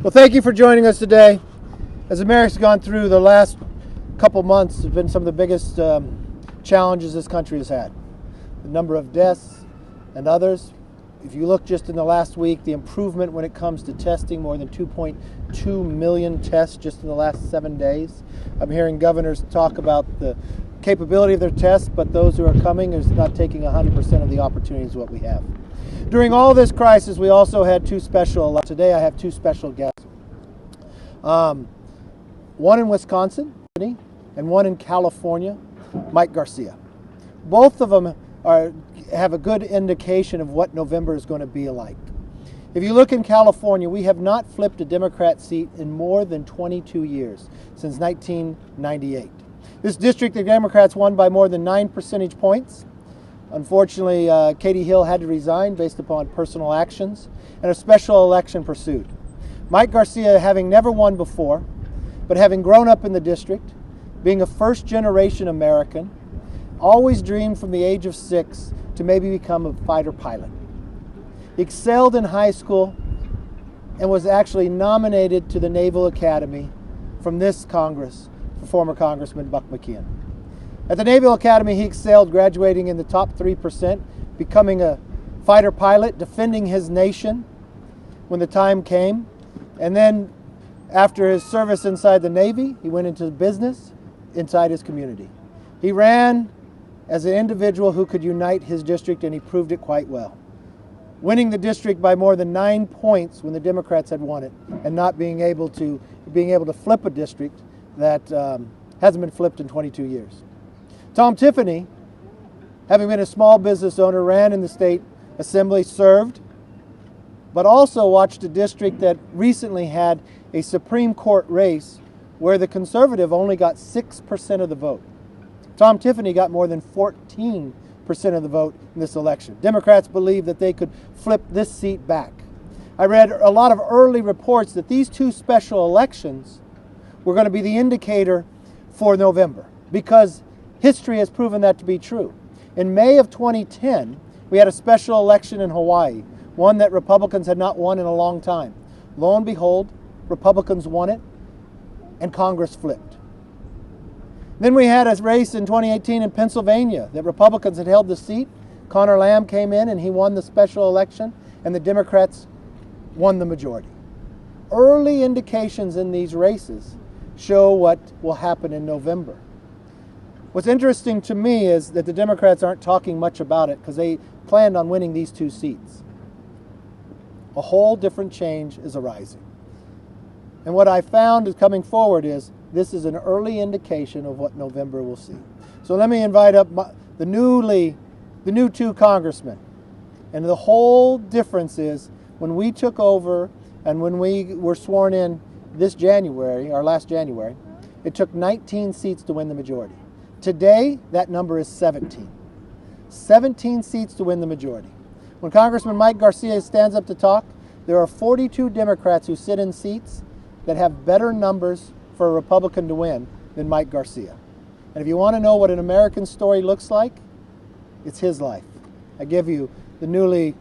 Well, thank you for joining us today. As America's gone through the last couple months, have been some of the biggest challenges this country has had. The number of deaths and others. If you look just in the last week, the improvement when it comes to testing, more than 2.2 million tests just in the last 7 days. I'm hearing governors talk about the capability of their tests, but those who are coming is not taking 100% of the opportunities what we have. During all this crisis, we also had today I have two special guests. One in Wisconsin, and one in California, Mike Garcia. Both of them have a good indication of what November is going to be like. If you look in California, we have not flipped a Democrat seat in more than 22 years, since 1998. This district, the Democrats won by more than 9 percentage points. Unfortunately, Katie Hill had to resign based upon personal actions and a special election pursued. Mike Garcia, having never won before, but having grown up in the district, being a first-generation American, always dreamed from the age of 6 to maybe become a fighter pilot. He excelled in high school and was actually nominated to the Naval Academy from this Congress for former Congressman Buck McKeon. At the Naval Academy, he excelled, graduating in the top 3%, becoming a fighter pilot, defending his nation when the time came. And then after his service inside the Navy, he went into business inside his community. He ran as an individual who could unite his district, and he proved it quite well, winning the district by more than 9 points when the Democrats had won it, and not being able to flip a district that hasn't been flipped in 22 years. Tiffany, having been a small business owner, ran in the state assembly, served, but also watched a district that recently had a Supreme Court race where the conservative only got 6% of the vote. Tiffany got more than 14% of the vote in this election. Democrats believe that they could flip this seat back. I read a lot of early reports that these two special elections were going to be the indicator for November, because history has proven that to be true. In May of 2010, we had a special election in Hawaii, one that Republicans had not won in a long time. Lo and behold, Republicans won it, and Congress flipped. Then we had a race in 2018 in Pennsylvania that Republicans had held the seat. Connor Lamb came in and he won the special election, and the Democrats won the majority. Early indications in these races show what will happen in November. What's interesting to me is that the Democrats aren't talking much about it because they planned on winning these two seats. A whole different change is arising. And what I found is coming forward is this is an early indication of what November will see. So let me invite up the new two congressmen. And the whole difference is when we took over and when we were sworn in this January, or last January, it took 19 seats to win the majority. Today, that number is 17. 17 seats to win the majority. When Congressman Mike Garcia stands up to talk, there are 42 Democrats who sit in seats that have better numbers for a Republican to win than Mike Garcia. And if you want to know what an American story looks like, it's his life. I give you the newly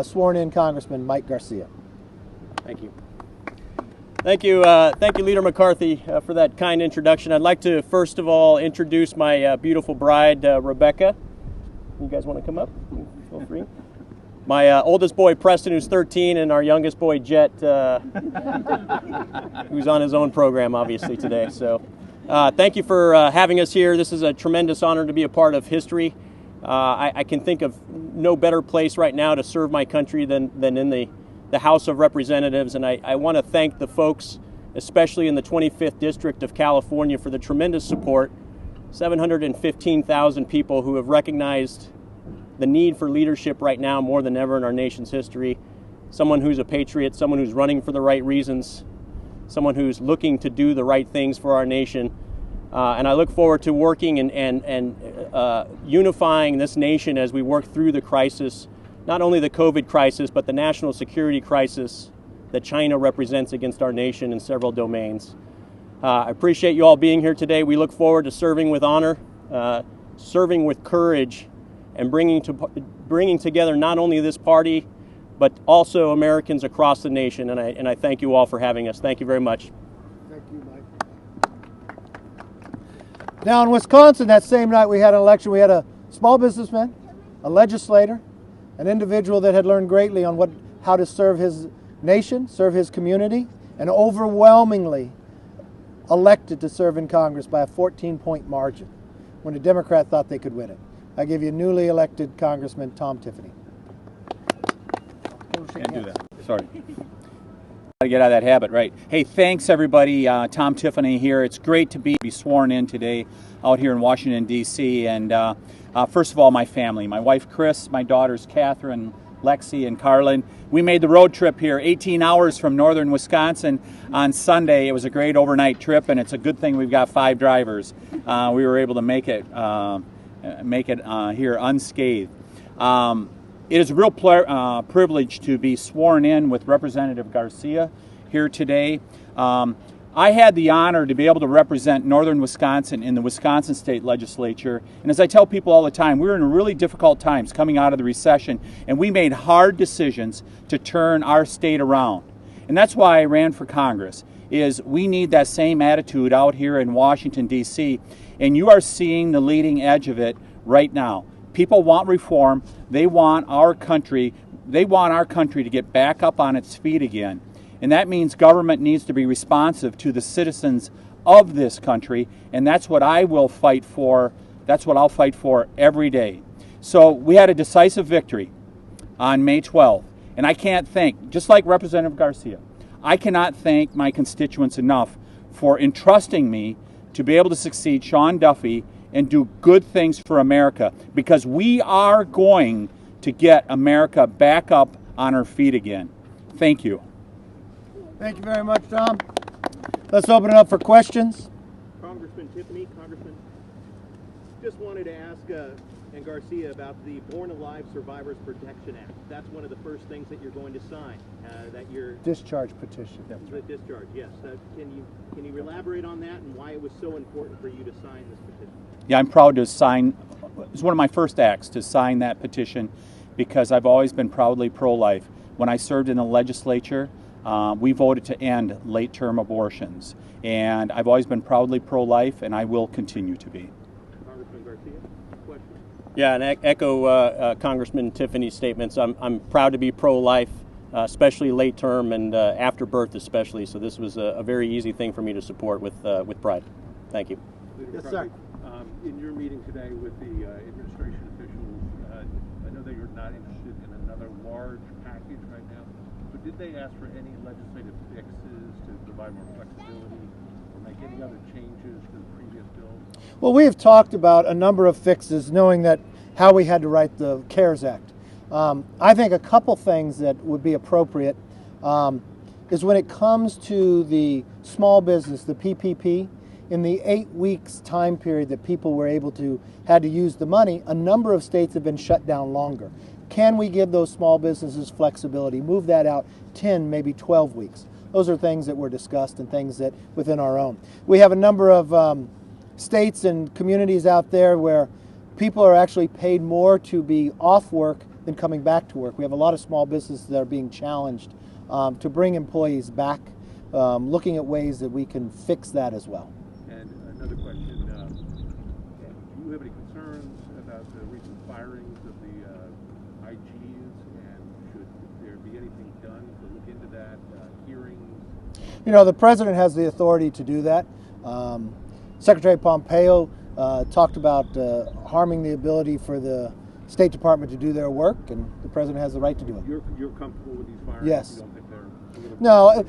sworn-in Congressman Mike Garcia. Thank you. Thank you, Leader McCarthy, for that kind introduction. I'd like to first of all introduce my beautiful bride, Rebecca. You guys want to come up? Feel free. My oldest boy, Preston, who's 13, and our youngest boy, Jet, who's on his own program, obviously, today. So thank you for having us here. This is a tremendous honor to be a part of history. I can think of no better place right now to serve my country than in the House of Representatives, and I want to thank the folks, especially in the 25th District of California, for the tremendous support. 715,000 people who have recognized the need for leadership right now more than ever in our nation's history. Someone who's a patriot, someone who's running for the right reasons, someone who's looking to do the right things for our nation. And I look forward to working and unifying this nation as we work through the crisis, not only the COVID crisis, but the national security crisis that China represents against our nation in several domains. I appreciate you all being here today. We look forward to serving with honor, serving with courage, and bringing together not only this party, but also Americans across the nation. And I thank you all for having us. Thank you very much. Thank you, Mike. Now in Wisconsin, that same night we had an election, we had a small businessman, a legislator, an individual that had learned greatly on how to serve his nation, serve his community, and overwhelmingly elected to serve in Congress by a 14-point margin when a Democrat thought they could win it. I give you newly elected Congressman Tom Tiffany. Can't do that. Sorry. Gotta get out of that habit, right? Hey, thanks everybody. Tom Tiffany here. It's great to be sworn in today out here in Washington, D.C. And first of all, my family. My wife, Chris, my daughters, Catherine, Lexi, and Carlin. We made the road trip here, 18 hours from northern Wisconsin on Sunday. It was a great overnight trip, and it's a good thing we've got 5 drivers. We were able to make it here unscathed. It is a real privilege to be sworn in with Representative Garcia here today. I had the honor to be able to represent northern Wisconsin in the Wisconsin State Legislature. And as I tell people all the time, we were in really difficult times coming out of the recession, and we made hard decisions to turn our state around. And that's why I ran for Congress, is we need that same attitude out here in Washington, D.C., and you are seeing the leading edge of it right now. People want reform. They want our country to get back up on its feet again. And that means government needs to be responsive to the citizens of this country, and that's what I will fight for. That's what I'll fight for every day. So we had a decisive victory on May 12th, and I can't thank, just like Representative Garcia, I cannot thank my constituents enough for entrusting me to be able to succeed Sean Duffy and do good things for America, because we are going to get America back up on her feet again. Thank you. Thank you very much, Tom. Let's open it up for questions. Congressman Tiffany, Congressman, just wanted to ask and Garcia about the Born Alive Survivors Protection Act. That's one of the first things that you're going to sign. Discharge petition. The discharge, yes. Can you elaborate on that and why it was so important for you to sign this petition? Yeah, I'm proud to sign. It was one of my first acts to sign that petition because I've always been proudly pro-life. When I served in the legislature, we voted to end late-term abortions, and I've always been proudly pro-life, and I will continue to be. Congressman Garcia, question? Yeah, and echo Congressman Tiffany's statements. I'm proud to be pro-life, especially late-term and after birth, especially. So this was a very easy thing for me to support with pride. Thank you. Yes, sir. In your meeting today with the administration officials, I know that you're not interested in another large package right now, but did they ask for any legislative fixes to provide more flexibility or make any other changes to the previous bills? Well, we have talked about a number of fixes, knowing that how we had to write the CARES Act. I think a couple things that would be appropriate is when it comes to the small business, the PPP, in the 8 weeks time period that people had to use the money, a number of states have been shut down longer. Can we give those small businesses flexibility, move that out 10, maybe 12 weeks? Those are things that were discussed and things that within our own. We have a number of states and communities out there where people are actually paid more to be off work than coming back to work. We have a lot of small businesses that are being challenged to bring employees back, looking at ways that we can fix that as well. And another question, do you have any concerns about the recent firings of the IGs, and should there be anything done to look into that, hearings? You know, the president has the authority to do that. Secretary Pompeo talked about harming the ability for the State Department to do their work, and the president has the right to do it. You're comfortable with these firings? Yes. You don't think they're No.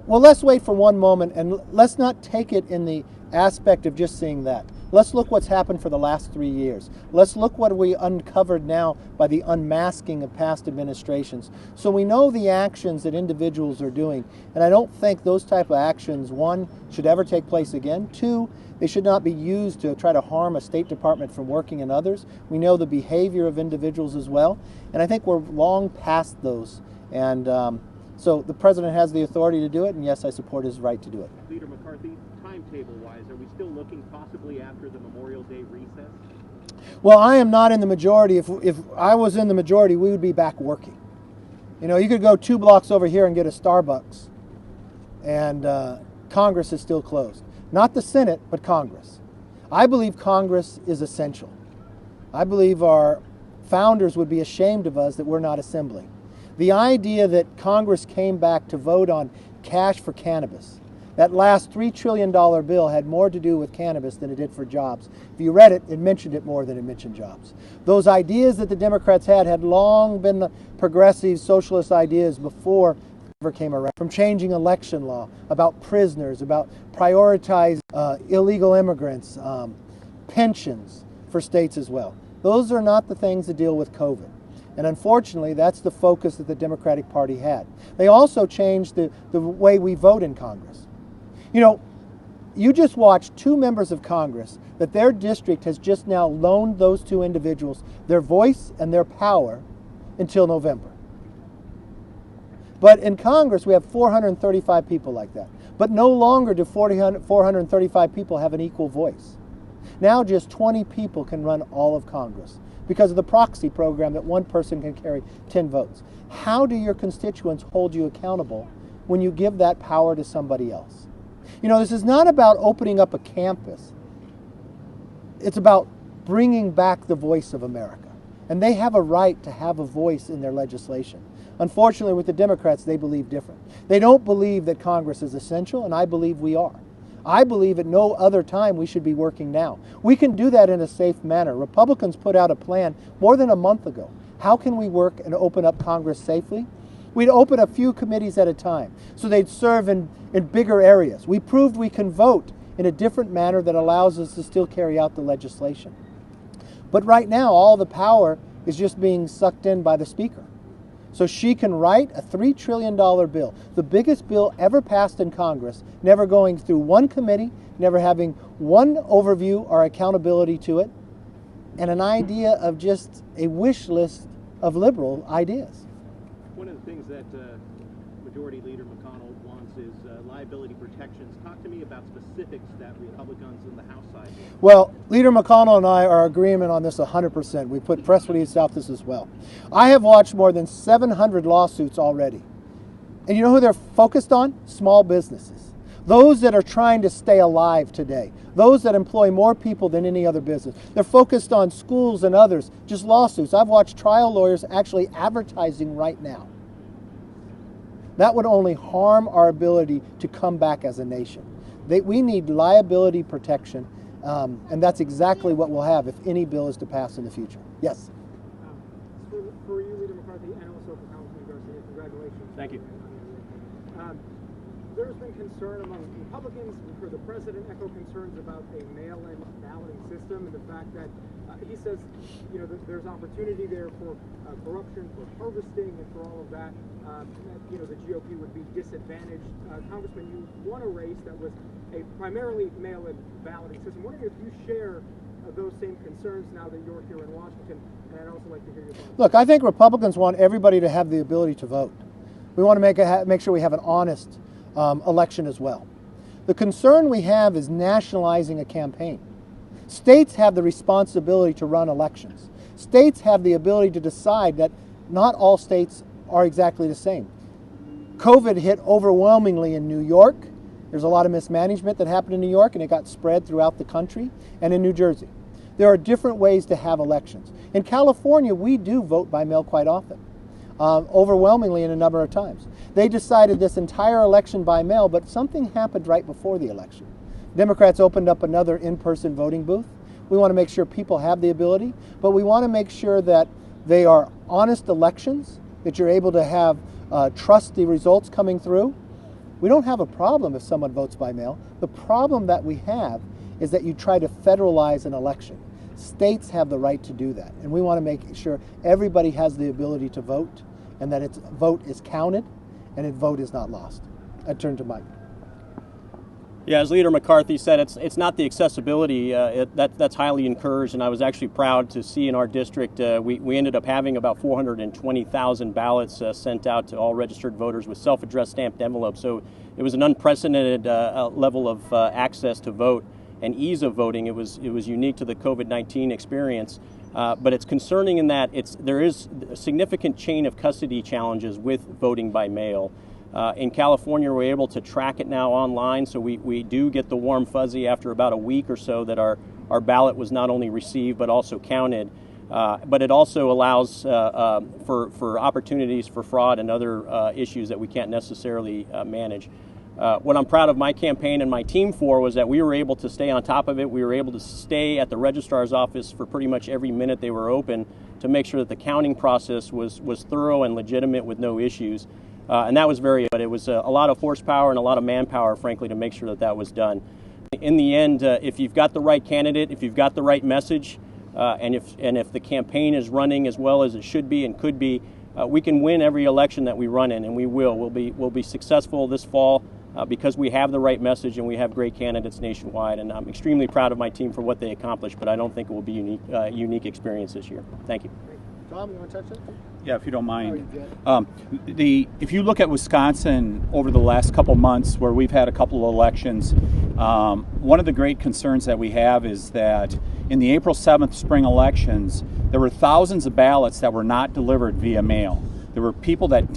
Well, let's wait for one moment, and let's not take it in the aspect of just seeing that. Let's look what's happened for the last 3 years. Let's look what we uncovered now by the unmasking of past administrations. So we know the actions that individuals are doing, and I don't think those type of actions, one, should ever take place again. Two, they should not be used to try to harm a State Department from working in others. We know the behavior of individuals as well, and I think we're long past those. And so the president has the authority to do it, and yes, I support his right to do it. Leader McCarthy, timetable-wise, are we still looking possibly after the Memorial Day recess? Well, I am not in the majority. If I was in the majority, we would be back working. You know, you could go 2 blocks over here and get a Starbucks, and Congress is still closed. Not the Senate, but Congress. I believe Congress is essential. I believe our founders would be ashamed of us that we're not assembling. The idea that Congress came back to vote on cash for cannabis, that last $3 trillion bill had more to do with cannabis than it did for jobs. If you read it, it mentioned it more than it mentioned jobs. Those ideas that the Democrats had long been the progressive socialist ideas before ever came around. From changing election law, about prisoners, about prioritizing illegal immigrants, pensions for states as well. Those are not the things that deal with COVID. And unfortunately, that's the focus that the Democratic Party had. They also changed the way we vote in Congress. You know, you just watched 2 members of Congress that their district has just now loaned those 2 individuals their voice and their power until November. But in Congress, we have 435 people like that. But no longer do 435 people have an equal voice. Now just 20 people can run all of Congress because of the proxy program that one person can carry 10 votes. How do your constituents hold you accountable when you give that power to somebody else? You know, this is not about opening up a campus. It's about bringing back the voice of America. And they have a right to have a voice in their legislation. Unfortunately, with the Democrats, they believe different. They don't believe that Congress is essential, and I believe we are. I believe at no other time we should be working now. We can do that in a safe manner. Republicans put out a plan more than a month ago. How can we work and open up Congress safely? We'd open a few committees at a time, so they'd serve in bigger areas. We proved we can vote in a different manner that allows us to still carry out the legislation. But right now, all the power is just being sucked in by the Speaker. So she can write a $3 trillion bill, the biggest bill ever passed in Congress, never going through one committee, never having one overview or accountability to it, and an idea of just a wish list of liberal ideas. One of the things that Majority Leader McConnell wants is liability protections. Talk to me about specifics that Republicans in the House side want. Well, Leader McConnell and I are in agreement on this 100%. We put press releases out this as well. I have watched more than 700 lawsuits already. And you know who they're focused on? Small businesses. Those that are trying to stay alive today. Those that employ more people than any other business. They're focused on schools and others, just lawsuits. I've watched trial lawyers actually advertising right now. That would only harm our ability to come back as a nation. We need liability protection, and that's exactly what we'll have if any bill is to pass in the future. Yes? For you, Leader McCarthy, and also for Congressman Garcia, congratulations. Thank you. There's been concern among Republicans, for the president, echo concerns about a mail-in balloting system and the fact that he says, you know, there's opportunity there for corruption, for harvesting, and for all of that. You know, the GOP would be disadvantaged. Congressman, you won a race that was a primarily mail-in balloting system. I'm wondering if you share those same concerns now that you're here in Washington, and I'd also like to hear your thoughts. Look, I think Republicans want everybody to have the ability to vote. We want to make sure we have an honest election as well. The concern we have is nationalizing a campaign. States have the responsibility to run elections. States have the ability to decide that not all states are exactly the same. COVID hit overwhelmingly in New York. There's a lot of mismanagement that happened in New York, and it got spread throughout the country, and in New Jersey. There are different ways to have elections. In California, we do vote by mail quite often, overwhelmingly in a number of times. They decided this entire election by mail, but something happened right before the election. Democrats opened up another in-person voting booth. We want to make sure people have the ability, but we want to make sure that they are honest elections, that you're able to have trust the results coming through. We don't have a problem if someone votes by mail. The problem that we have is that you try to federalize an election. States have the right to do that, and we want to make sure everybody has the ability to vote and that its vote is counted and its vote is not lost. I turn to Mike. Yeah, as Leader McCarthy said, it's not the accessibility that's highly encouraged, and I was actually proud to see in our district we ended up having about 420,000 ballots sent out to all registered voters with self-addressed stamped envelopes. So it was an unprecedented level of access to vote and ease of voting. It was unique to the COVID-19 experience. But it's concerning in that there is a significant chain of custody challenges with voting by mail. In California, we're able to track it now online, so we do get the warm fuzzy after about a week or so that our ballot was not only received but also counted. But it also allows for opportunities for fraud and other issues that we can't necessarily manage. What I'm proud of my campaign and my team for was that we were able to stay on top of it. We were able to stay at the registrar's office for pretty much every minute they were open to make sure that the counting process was thorough and legitimate with no issues. And that was very good. It was a lot of horsepower and a lot of manpower, frankly, to make sure that that was done. In the end, if you've got the right candidate, if you've got the right message, and if the campaign is running as well as it should be and could be, we can win every election that we run in, and we will. We'll be successful this fall because we have the right message and we have great candidates nationwide. And I'm extremely proud of my team for what they accomplished, but I don't think it will be unique experience this year. Thank you. Tom, you want to touch that? Yeah, if you don't mind. If you look at Wisconsin over the last couple months where we've had a couple of elections, one of the great concerns that we have is that in the April 7th spring elections, there were thousands of ballots that were not delivered via mail. There were people that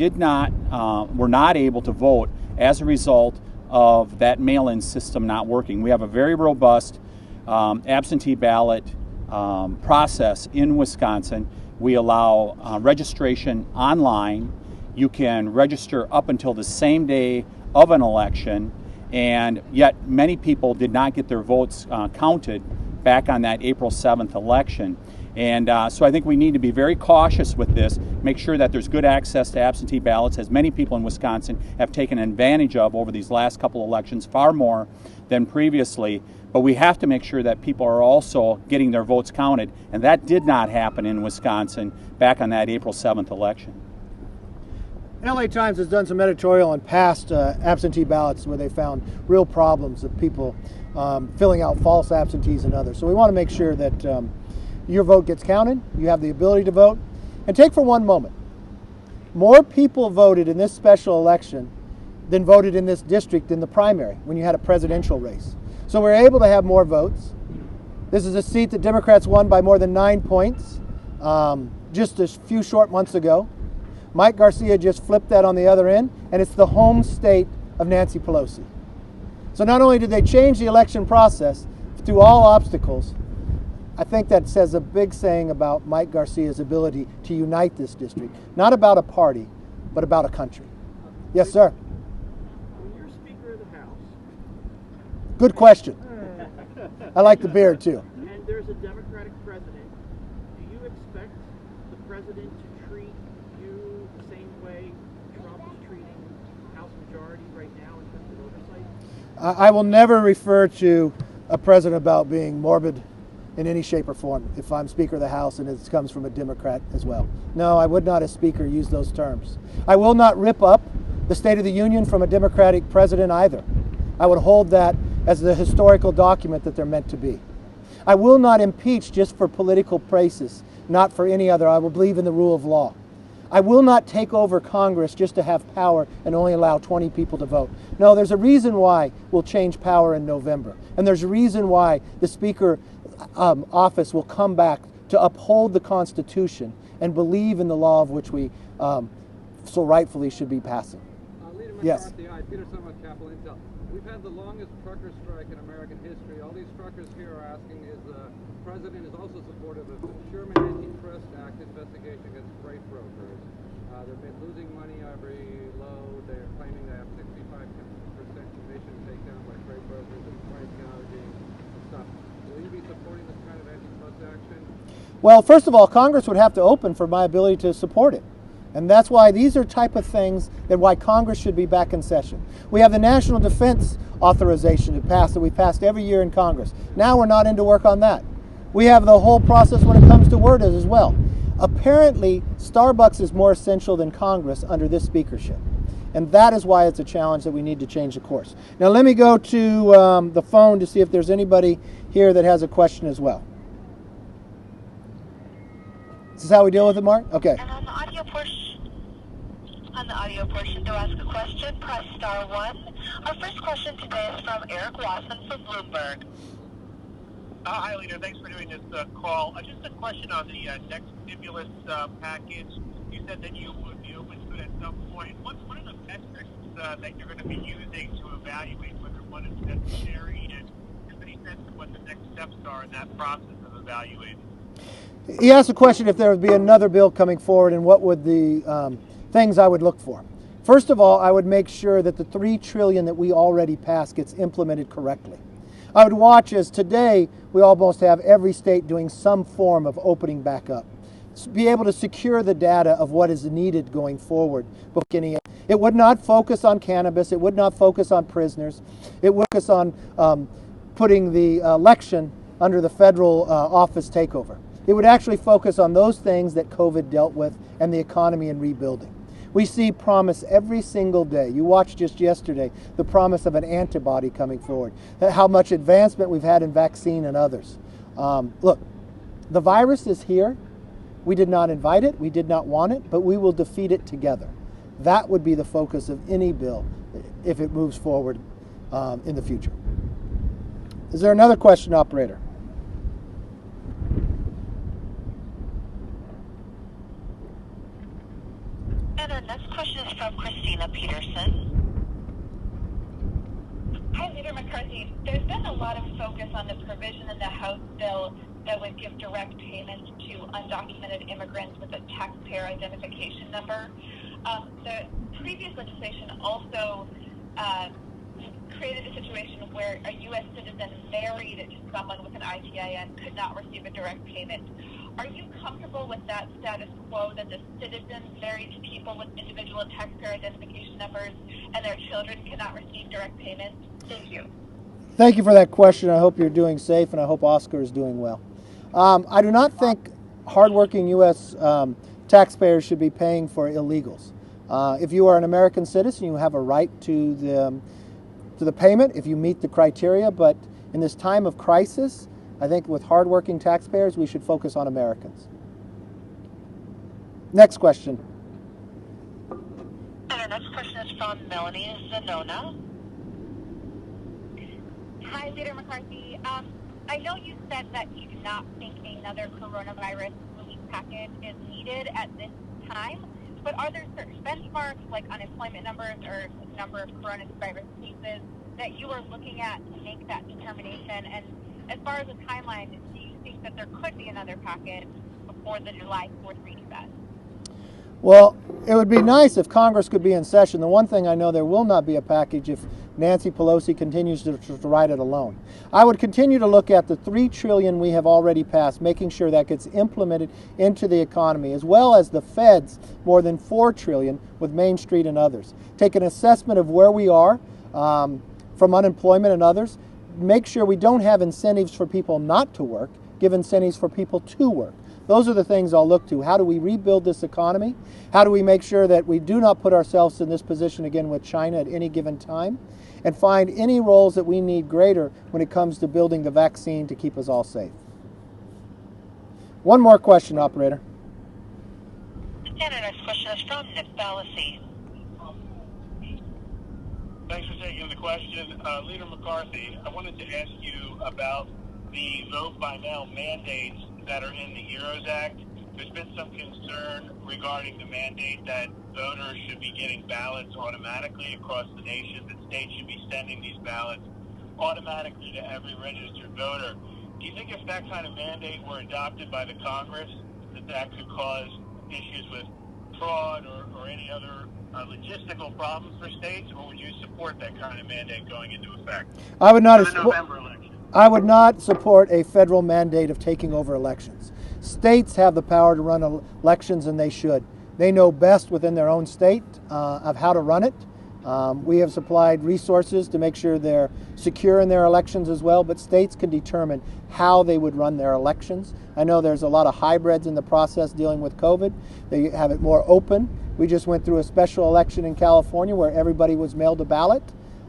were not able to vote as a result of that mail-in system not working. We have a very robust absentee ballot process in Wisconsin. We allow registration online. You can register up until the same day of an election, and yet many people did not get their votes counted back on that April 7th election. And so I think we need to be very cautious with this, make sure that there's good access to absentee ballots, as many people in Wisconsin have taken advantage of over these last couple elections, far more than previously. But we have to make sure that people are also getting their votes counted, and that did not happen in Wisconsin back on that April 7th election. LA Times has done some editorial on past absentee ballots where they found real problems of people filling out false absentees and others. So we want to make sure that your vote gets counted, you have the ability to vote. And take for one moment, more people voted in this special election than voted in this district in the primary when you had a presidential race. So we're able to have more votes. This is a seat that Democrats won by more than 9 points just a few short months ago. Mike Garcia just flipped that on the other end, and it's the home state of Nancy Pelosi. So not only did they change the election process through all obstacles, I think that says a big saying about Mike Garcia's ability to unite this district, not about a party, but about a country. Yes, sir. When you're Speaker of the House, good question. I like the beard too. and there's a Democratic president, do you expect the president to treat you the same way Trump is treating House Majority right now in terms of oversight? I will never refer to a president about being morbid in any shape or form if I'm Speaker of the House and it comes from a Democrat as well. No, I would not as Speaker use those terms. I will not rip up the State of the Union from a Democratic president either. I would hold that as the historical document that they're meant to be. I will not impeach just for political basis, not for any other. I will believe in the rule of law. I will not take over Congress just to have power and only allow 20 people to vote. No, there's a reason why we'll change power in November. And there's a reason why the Speaker office will come back to uphold the Constitution and believe in the law of which we so rightfully should be passing. Leader Yes. McCarthy, Peter Summit, Capital Intel. We've had the longest trucker strike in American history. All these truckers here are asking is the president is also supportive of the Sherman Antitrust Act investigation against freight brokers. They've been losing money every load. They're claiming they have 65% commission takedown by freight brokers and price gouging and stuff. Will you be supporting this kind of antitrust action? Well, first of all, Congress would have to open for my ability to support it. And that's why these are type of things that why Congress should be back in session. We have the National Defense Authorization to pass that we passed every year in Congress. Now we're not into work on that. We have the whole process when it comes to WIRDA as well. Apparently, Starbucks is more essential than Congress under this speakership. And that is why it's a challenge that we need to change the course. Now let me go to the phone to see if there's anybody here that has a question as well. This is how we deal with it, Mark? Okay. And on the audio portion, to ask a question, press *1. Our first question today is from Eric Wasson from Bloomberg. Hi, Leader. Thanks for doing this call. Just a question on the next stimulus package. You said that you would be open to it at some point. What are the metrics that you're going to be using to evaluate whether one is necessary, and is any sense of what the next steps are in that process of evaluating? He asked the question if there would be another bill coming forward and what would the things I would look for. First of all, I would make sure that the $3 trillion that we already passed gets implemented correctly. I would watch as today we almost have every state doing some form of opening back up. Be able to secure the data of what is needed going forward. It would not focus on cannabis. It would not focus on prisoners. It would focus on putting the election under the federal office takeover. It would actually focus on those things that COVID dealt with and the economy and rebuilding. We see promise every single day. You watched just yesterday the promise of an antibody coming forward, how much advancement we've had in vaccine and others. Look, the virus is here. We did not invite it. We did not want it, but we will defeat it together. That would be the focus of any bill if it moves forward in the future. Is there another question, operator? And our next question is from Christina Peterson. Hi, Leader McCarthy. There's been a lot of focus on the provision in the House bill that would give direct payments to undocumented immigrants with a taxpayer identification number. The previous legislation also created a situation where a U.S. citizen married to someone with an ITIN could not receive a direct payment. Are you comfortable with that status quo, that the citizens married to people with individual and taxpayer identification numbers and their children cannot receive direct payments? Thank you. Thank you for that question. I hope you're doing safe, and I hope Oscar is doing well. I do not think hardworking U.S. Taxpayers should be paying for illegals. If you are an American citizen, you have a right to the payment if you meet the criteria, but in this time of crisis, I think with hardworking taxpayers, we should focus on Americans. Next question. And our next question is from Melanie Zanona. Hi, Leader McCarthy. I know you said that you do not think another coronavirus relief package is needed at this time, but are there certain benchmarks like unemployment numbers or number of coronavirus cases that you are looking at to make that determination? And as far as a timeline, do you think that there could be another package before the July 4th recess? Well, it would be nice if Congress could be in session. The one thing I know, there will not be a package if Nancy Pelosi continues to write it alone. I would continue to look at the $3 trillion we have already passed, making sure that gets implemented into the economy, as well as the Fed's more than $4 trillion with Main Street and others. Take an assessment of where we are from unemployment and others. Make sure we don't have incentives for people not to work, give incentives for people to work. Those are the things I'll look to. How do we rebuild this economy? How do we make sure that we do not put ourselves in this position again with China at any given time? And find any roles that we need greater when it comes to building the vaccine to keep us all safe. One more question, operator. And our next question is from Nick Fallacy. Thanks for taking the question. Leader McCarthy, I wanted to ask you about the vote by mail mandates that are in the HEROES Act. There's been some concern regarding the mandate that voters should be getting ballots automatically across the nation, that states should be sending these ballots automatically to every registered voter. Do you think if that kind of mandate were adopted by the Congress, that could cause issues with fraud or any other logistical problems for states, or would you support that kind of mandate going into effect? I would not. For the November election. I would not support a federal mandate of taking over elections. States have the power to run elections, and they should. They know best within their own state of how to run it. We have supplied resources to make sure they're secure in their elections as well, but states can determine how they would run their elections. I know there's a lot of hybrids in the process dealing with COVID. They have it more open. We just went through a special election in California where everybody was mailed a ballot.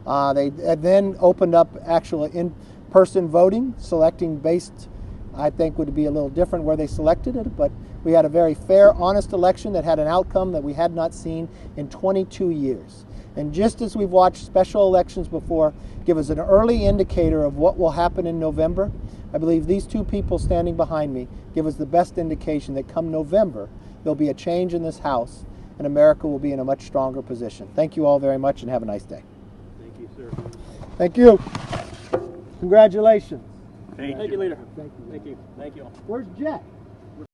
They then opened up actual in-person voting, selecting based, I think would be a little different where they selected it, but we had a very fair, honest election that had an outcome that we had not seen in 22 years. And just as we've watched special elections before give us an early indicator of what will happen in November, I believe these two people standing behind me give us the best indication that come November, there'll be a change in this House and America will be in a much stronger position. Thank you all very much and have a nice day. Thank you, sir. Thank you. Congratulations. Thank you, Leader. Thank you. Thank you. Thank you all. Where's Jet?